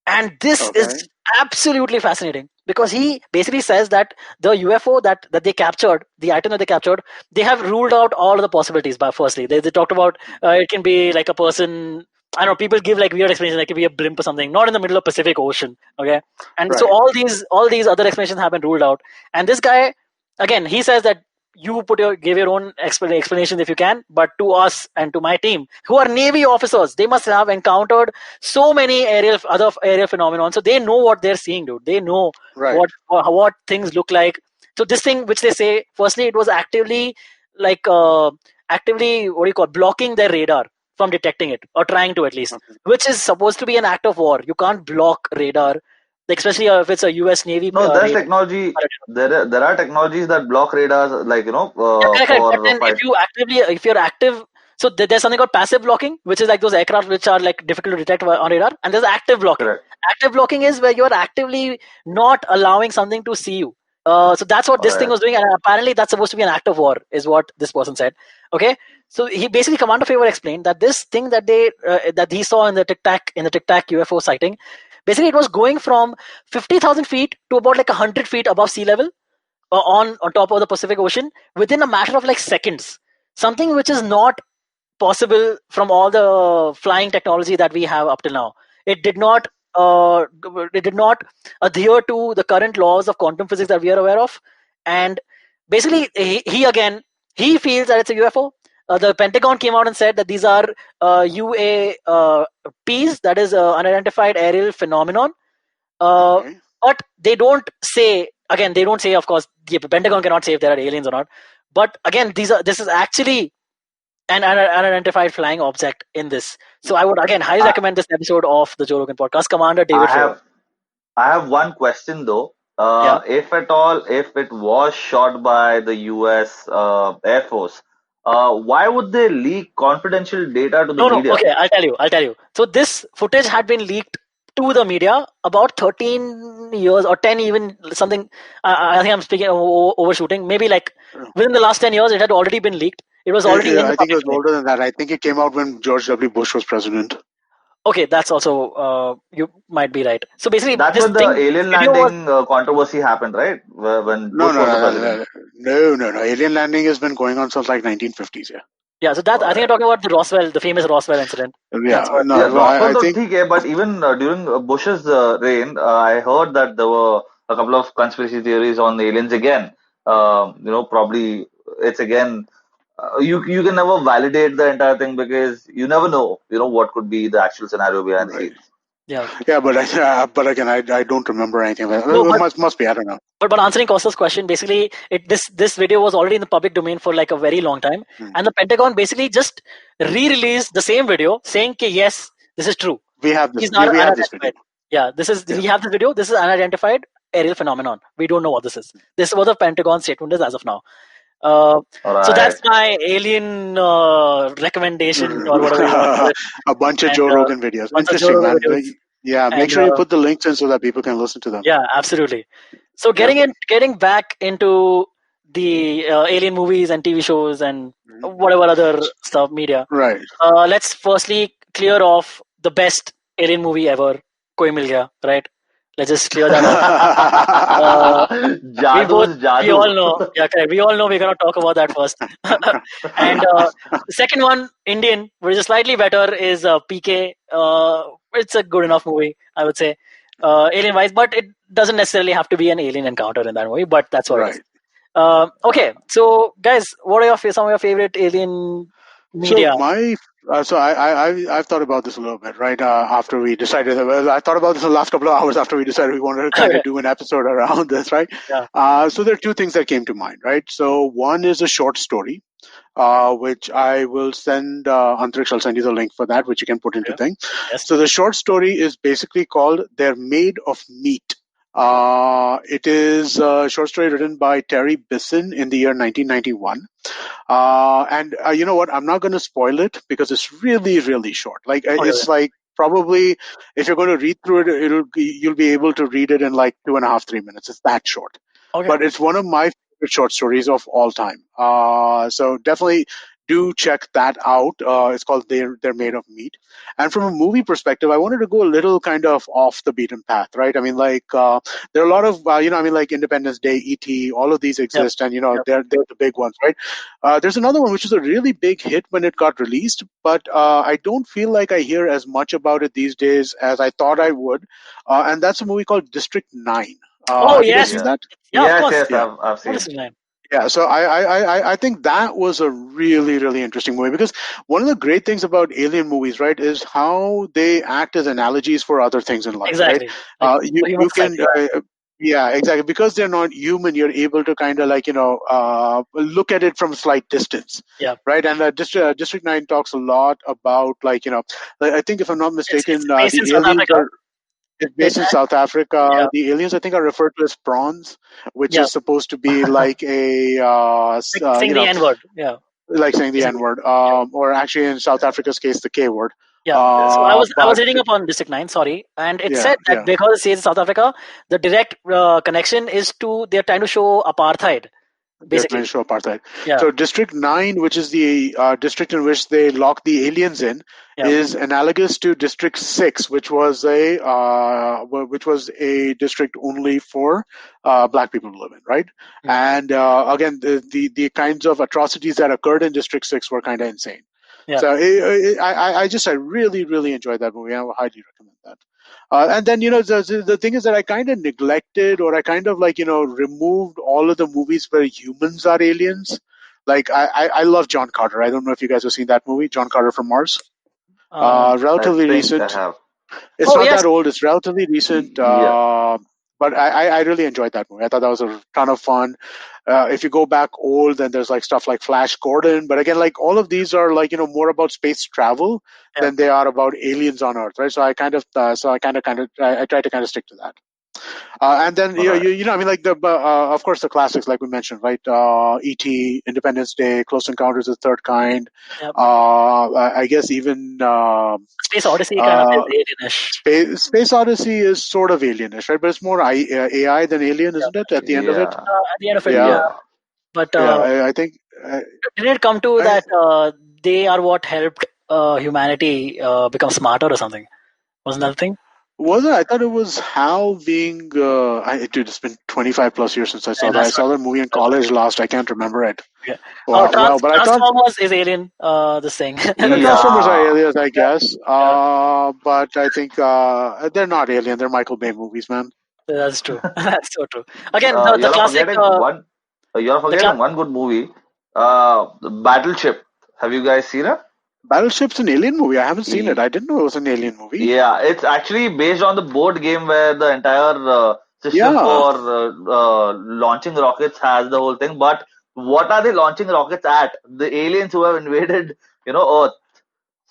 And this is absolutely fascinating because he basically says that the UFO that they captured, the item that they captured, they have ruled out all of the possibilities. But firstly, they talked about it can be like a person. I don't know. People give weird explanations, like it could be a blimp or something, not in the middle of Pacific Ocean. Okay, and so all these other explanations have been ruled out. And this guy, again, he says that you give your own explanations if you can, but to us and to my team, who are Navy officers, they must have encountered so many other aerial phenomena, so they know what they're seeing, dude. They know what things look like. So this thing, which they say, firstly, it was actively blocking their radar from detecting it, or trying to at least, which is supposed to be an act of war. You can't block radar. Especially if it's a U.S. Navy. No, there's technology. There are technologies that block radars, correct. But then if you're active, so there's something called passive blocking, which is like those aircraft which are difficult to detect on radar, and there's active blocking. Correct. Active blocking is where you're actively not allowing something to see you. So that's what this thing was doing, and apparently that's supposed to be an act of war, is what this person said. Okay, so he basically, Commander Favor explained that this thing that he saw in the Tic Tac UFO sighting. Basically, it was going from 50,000 feet to about 100 feet above sea level. on top of the Pacific Ocean within a matter of like seconds. Something which is not possible from all the flying technology that we have up till now. It did not. It did not adhere to the current laws of quantum physics that we are aware of, and basically he feels that it's a UFO. The Pentagon came out and said that these are UAPs, that is unidentified aerial phenomenon. Okay. But they don't say, again, they don't say, of course, the Pentagon cannot say if there are aliens or not. But again, this is actually an unidentified flying object in this. So I would again highly I, recommend this episode of the Joe Rogan podcast. Commander I David Fravor. have one question though. Yeah. If at all, if it was shot by the U.S. Air Force, why would they leak confidential data to the No. media? Okay, I'll tell you. So this footage had been leaked to the media about 13 years or 10 even something. I think I'm speaking overshooting. Maybe like within the last 10 years, it had already been leaked. It was already in the I think it public was domain. older than that. I think it came out when George W. Bush was president. Okay, that's also you might be right. So basically, That's this when the this alien video was landing controversy happened, right? When No, Bush no, was the no, president. no, no, no, no. Alien landing has been going on since like 1950s. Yeah. yeah. So that All I think right. you're talking about the Roswell, the famous Roswell incident. That's Yeah. what. Yeah, No, Roswell I though think ठीक है, but even during Bush's reign, I heard that there were a couple of conspiracy theories on aliens again. Probably it's again you can never validate the entire thing because you never know, what could be the actual scenario behind the right. scenes. Yeah. Yeah, but again, I don't remember anything. No, It must be. I don't know. but answering Costa's question, basically, this video was already in the public domain for like a very long time, Hmm. and the Pentagon basically just re-released the same video saying, "Okay, yes, this is true. We have this. These are We have this video. unidentified. Yeah, Yeah. we have this video. This is unidentified aerial phenomenon. We don't know what this is. This is what the Pentagon statement is as of now." Uh, All so right. that's my alien recommendation or whatever you want to call it, A bunch of and Joe Rogan videos. bunch of Joe Interesting, Rogan man. videos, Yeah, make and sure you put the links in so that people can listen to them. yeah, absolutely. So Yeah. getting back into the alien movies and TV shows and Mhm. whatever other stuff media. Right. Let's firstly clear off the best alien movie ever, Koi Mil Gaya, right? Let's just clear that off. We Jadoo both, is we all Jadoo. know, yeah, correct. We all know we're gonna talk about that first. And the second one, Indian, which is slightly better, is PK. It's a good enough movie, I would say, alien wise, but it doesn't necessarily have to be an alien encounter in that movie. But that's what it is. Right. Okay, so guys, what are some of your favorite alien So media? I've thought about this a little bit, right? After we decided, well, I thought about this in the last couple of hours after we decided we wanted to kind of do an episode around this, right? Yeah. So there are two things that came to mind, right? So one is a short story, which I will send Antariksh. I'll send you the link for that, which you can put into Yeah. thing. Yes. So the short story is basically called "They're Made of Meat." It is a short story written by Terry Bisson in the year 1991. And you know what? I'm not going to spoil it because it's really, really short. Like Okay. it's like probably if you're going to read through it, you'll be able to read it in like 2.5, 3 minutes. It's that short. Okay. But it's one of my favorite short stories of all time. So definitely do check that out. It's called They're Made of Meat. And from a movie perspective, I wanted to go a little kind of off the beaten path, right? I mean, like there are a lot of I mean, like Independence Day, E.T., all of these Yep. exist, and Yep. they're the big ones, right? There's another one which is a really big hit when it got released, but I don't feel like I hear as much about it these days as I thought I would, and that's a movie called District 9. Oh Have you guys yes. seen Yeah. that? Yeah, of Yes, course. yes, Yeah. I've seen. What is his name? Yeah, so I think that was a really, really interesting movie because one of the great things about alien movies, right, is how they act as analogies for other things in life, Exactly. right? Like the human You can, society. Yeah. yeah, exactly, because they're not human. You're able to kind of like look at it from a slight distance, Yeah. right? And District 9 talks a lot about like like, I think if I'm not It's mistaken, based in the South aliens Africa. are. It's based It's in South Africa. yeah. The aliens, I think, are referred to as prawns, which Yeah. is supposed to be like a, Like saying the N word. Yeah. like saying the N Basically. word, Yeah. or actually in South Africa's case, the K word. Yeah. So I was But reading up on District 9, sorry, and it yeah, said that because it says South Africa, the direct connection is to they're trying to show apartheid basically. Definition of apartheid. Yeah. So District 9, which is the district in which they lock the aliens in, Yeah. is analogous to District 6, which was a district only for black people to live in, right? And again, the kinds of atrocities that occurred in District 6 were kind of insane. Yeah. So I really, really enjoyed that movie. I would highly recommend that. And then, the thing is that I kind of neglected, or I kind of removed all of the movies where humans are aliens. Like, I love John Carter. I don't know if you guys have seen that movie, John Carter from Mars. Um, I Relatively think I recent. have. It's oh not yes. that old. It's relatively recent. Yeah. But I really enjoyed that movie. I thought that was a ton of fun. If you go back old, then there's like stuff like Flash Gordon. But again, like all of these are like, more about space travel Yeah. than they are about aliens on Earth, right? So I try to kind of stick to that. And then I mean, like of course the classics like we mentioned, right? E.T., Independence Day, Close Encounters of the Third Kind. Yep. I guess even Space Odyssey kind of is alienish. Space Odyssey is sort of alienish, right? But it's more AI than alien, isn't it? At the end of it, Yeah. At the end of it, yeah, yeah. Yeah. But yeah. I think. did it come to I, that they are what helped humanity become smarter or something? Wasn't that the thing? Was it? I thought it was Hal being. Dude, it's been 25 plus years since I saw And that. I that's saw that movie in college last. I can't remember it. yeah. Well, but I thought Transformers is alien. This thing. Transformers are Yeah. aliens, I guess. Yeah, But I think they're not alien. They're Michael Bay movies, man. that's true. That's so true. Again, the You're classic. forgetting one. You're The forgetting one good movie. Battleship. Have you guys seen it? Battleship's an alien movie. I haven't seen it. Ye- I didn't know it was an alien movie. Yeah, it's actually based on the board game where the entire system Yeah, for launching rockets has the whole thing. But what are they launching rockets at? The aliens who have invaded, Earth.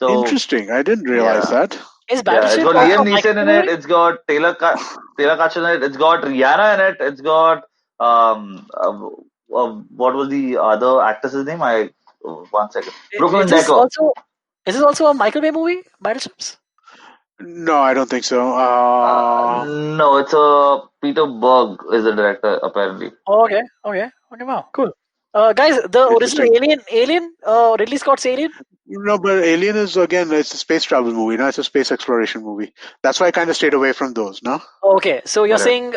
So interesting. I didn't realize yeah, that. is yeah, it's Battleship got also Liam a Neeson in microwave it. movie? It's got Taylor Kitsch in it. It's got Rihanna in it. It's got what was the other actress's name? One second. Is Brooklyn this Decker. also a microwave movie? Battleships? No, I don't think so. No, it's a Peter Berg is the director apparently. Oh, okay. Wow, cool. Guys, the original Interesting. Alien, Ridley Scott's Alien. No, but Alien is again, it's a space travel movie. No, it's a space exploration movie. That's why I kind of stayed away from those. No, Okay, so you're Correct. saying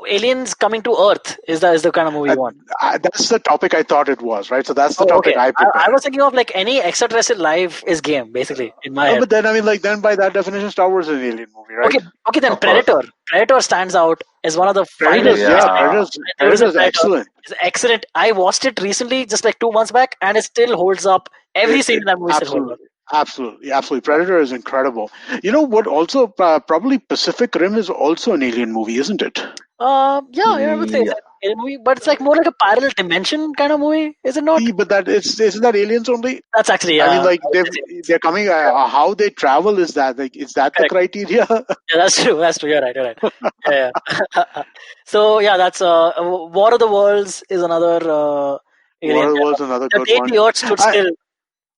aliens coming to Earth is the kind of movie you want? that's the topic I thought it was, right? So that's the Oh, topic okay. I I prepared. was thinking of like any extraterrestrial life is game, basically, in my No, head. but then I mean, like then by that definition, Star Wars is an alien movie, right? Okay, then Of course. Predator stands out as one of the finest. Predators, yeah, Yeah. The original Predators, excellent. is excellent. I watched it recently, just like 2 months back, and it still holds up. Every scene in that movie still holds up. Absolutely. Predator is incredible. You know what? Also, probably Pacific Rim is also an alien movie, isn't it? Yeah, I would say it's Yeah. an alien movie, but it's like more like a parallel dimension kind of movie, is it not? But isn't that aliens only? That's actually I mean, like I would say aliens. they're coming. How they travel is that is that the Correct. criteria? Yeah, that's true. That's true. You're right. Yeah. So yeah, that's War of the Worlds is another War alien. of the Worlds another The good day one. the Earth stood I, still.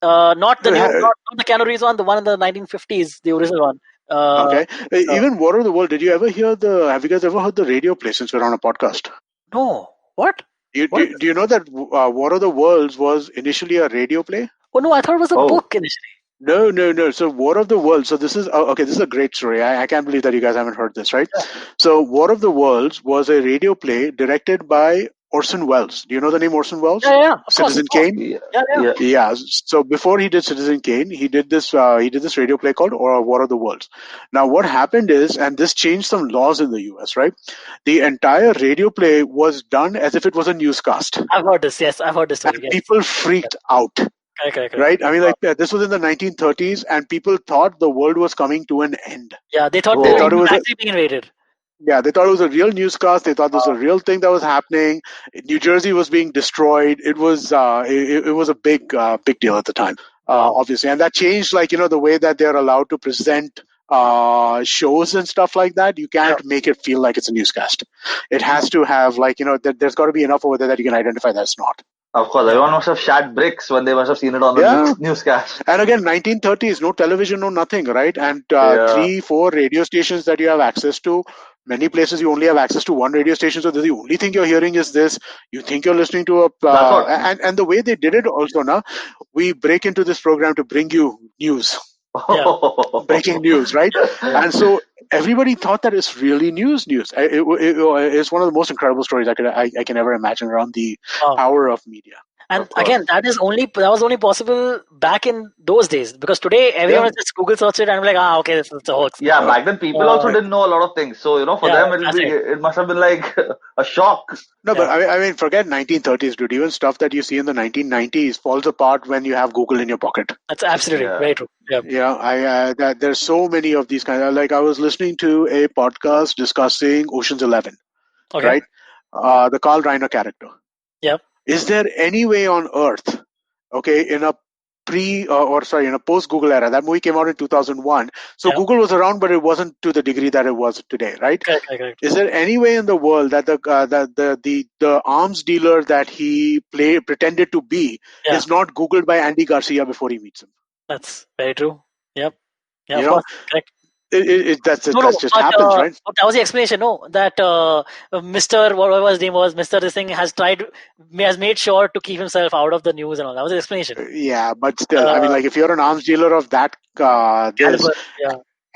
Not the new, not the Keanu Reeves one, the one in the 1950s, the original one. okay. Uh, Even War of the World. Did you ever hear the? Have you guys ever heard the radio play since we're on a podcast? no, what? Do, What? do, do you know that War of the Worlds was initially a radio play? Oh no, I thought it was a Oh. book initially. No. So War of the Worlds. So this is okay. This is a great story. I can't believe that you guys haven't heard this, right? Yeah. So War of the Worlds was a radio play directed by Orson Welles. Do you know the name Orson Welles? Yeah, of course. Citizen Kane. Yeah. Yeah. Yeah. So before he did Citizen Kane, he did this radio play called War of the Worlds. Now what happened is, and this changed some laws in the US, right? The entire radio play was done as if it was a newscast, I've heard this. Yes, I've heard this story. and Yes. people freaked out. Correct. Right? I mean, like this was in the 1930s, and people thought the world was coming to an end. Yeah, they thought Oh. the They thought it Union was was actually being invaded. yeah, they thought it was a real newscast. They thought this was a real thing that was happening. New Jersey was being destroyed. It was it was a big deal at the time, Wow. obviously, and that changed the way that they're allowed to present shows and stuff like that. You can't make it feel like it's a newscast. It has to have there's got to be enough over there that you can identify that it's not. Of course, everyone must have shat bricks when they must have seen it on the newscast. And again, 1930s, no television, no nothing, right? And 3-4 radio stations that you have access to. Many places you only have access to one radio station, so the only thing you're hearing is this. You think you're listening to and the way they did it also, we break into this program to bring you news. Breaking news, right? And so everybody thought that it's really news. It's one of the most incredible stories I can ever imagine around the power of media. And again, that was only possible back in those days, because today everyone just Google search it and I'm like, okay, this is a hoax. Yeah, back then people also didn't know a lot of things, so for them it must have been like a shock. No, but I mean, forget 1930s, dude. Even stuff that you see in the 1990s falls apart when you have Google in your pocket. That's absolutely very true. There's so many of these kinds. Like I was listening to a podcast discussing Ocean's 11, right? The Carl Reiner character. Yep. Is there any way on earth, in a in a post-Google era? That movie came out in 2001. So Google was around, but it wasn't to the degree that it was today, right? Correct. Is there any way in the world that the arms dealer that he pretended to be is not Googled by Andy Garcia before he meets him? That's very true. Yep. Yeah, of course. Correct. That just happens, right? That was the explanation. That Mr. whatever his name was, Mr. This thing has made sure to keep himself out of the news and all. That was the explanation. Yeah, but still, I mean, like if you're an arms dealer of that,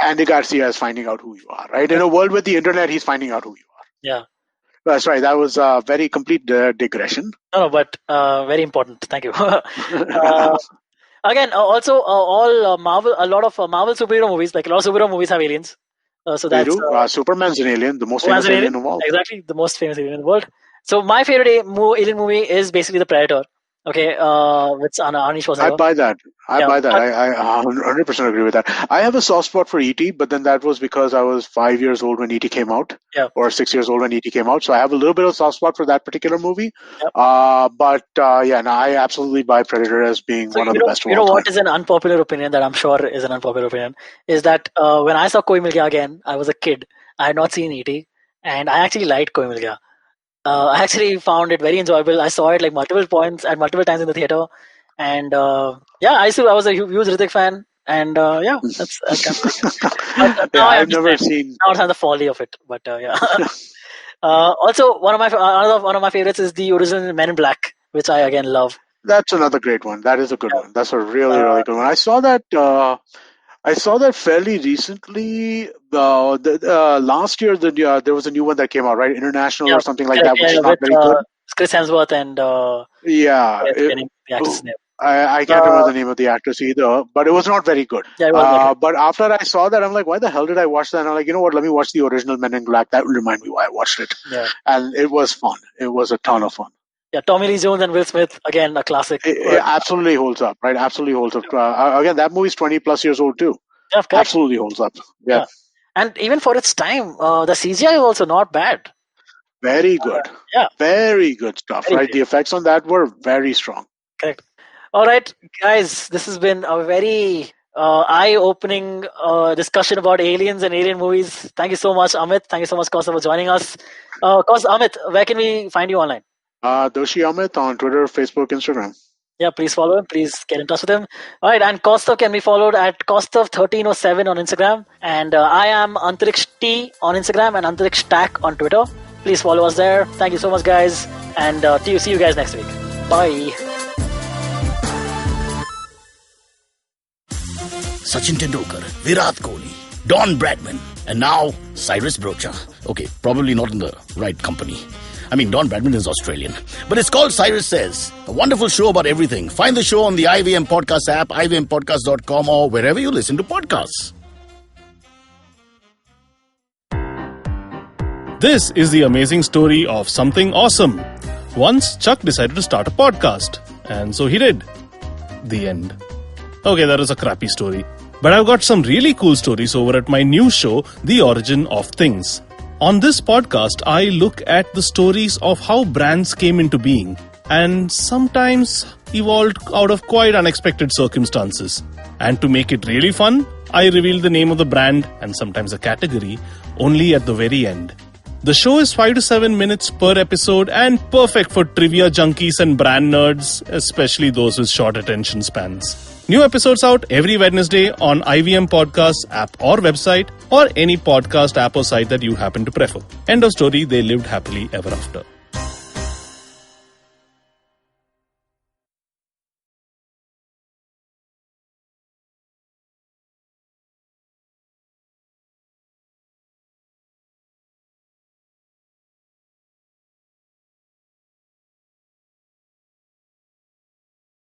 Andy Garcia is finding out who you are, right? In a world with the internet, he's finding out who you are. Yeah. That's right. That was a very complete digression. No, but very important. Thank you. Again, also Marvel, a lot of Marvel superhero movies, like a lot of superhero movies have aliens. So that's Superman's an alien, the most famous alien in the world. Exactly, the most famous alien in the world. So my favorite alien movie is basically The Predator. Okay, with Arnie Schwarzenegger. I buy that. I 100% agree with that. I have a soft spot for E.T., but then that was because I was 5 years old when E.T. came out, or 6 years old when E.T. came out. So I have a little bit of soft spot for that particular movie. I absolutely buy Predator as being one of the best. What is an unpopular opinion that I'm sure is an unpopular opinion is that when I saw Koi Mil Gaya again, I was a kid. I had not seen E.T. and I actually liked Koi Mil Gaya. I actually found it very enjoyable. I saw it like multiple times in the theater, and I was a huge Hrithik fan, and that's I've never seen. Now I understand the folly of it, but also one of my favorites is the original Men in Black, which I again love. That's another great one. That is a good one. That's a really good one. I saw that fairly recently. Last year, there was a new one that came out, right? International or something like that, which is not very good. Chris Hemsworth and I can't remember the name of the actress either, but it was not very good. But after I saw that, I'm like, why the hell did I watch that? And I'm like, you know what? Let me watch the original Men in Black. That will remind me why I watched it. And it was fun. It was a ton of fun. Yeah, Tommy Lee Jones and Will Smith, again, a classic. It absolutely holds up, right? Absolutely holds up. Again, that movie's 20 plus years old too. Yeah, absolutely holds up. Yeah. And even for its time, the CGI is also not bad. Very good. Very good stuff, right? The effects on that were very strong. Correct. All right, guys, this has been a very eye-opening discussion about aliens and alien movies. Thank you so much, Amit. Thank you so much, Kaustav, for joining us. Amit, where can we find you online? Doshi Amit on Twitter, Facebook, Instagram. Yeah, please follow him. Please get in touch with him. All right, and Kaustav can be followed at Kaustav1307 on Instagram. And I am Antariksh T on Instagram and Antariksh Tak on Twitter. Please follow us there. Thank you so much, guys. And see you guys next week. Bye. Sachin Tendulkar, Virat Kohli, Don Bradman, and now Cyrus Brocha. Okay, probably not in the right company. I mean, Don Bradman is Australian. But it's called Cyrus Says, a wonderful show about everything. Find the show on the IVM Podcast app, ivmpodcast.com, or wherever you listen to podcasts. This is the amazing story of something awesome. Once, Chuck decided to start a podcast. And so he did. The end. Okay, that was a crappy story. But I've got some really cool stories over at my new show, The Origin of Things. On this podcast, I look at the stories of how brands came into being and sometimes evolved out of quite unexpected circumstances. And to make it really fun, I reveal the name of the brand and sometimes a category only at the very end. The show is 5 to 7 minutes per episode and perfect for trivia junkies and brand nerds, especially those with short attention spans. New episodes out every Wednesday on IVM Podcasts app or website, or any podcast app or site that you happen to prefer. End of story, they lived happily ever after.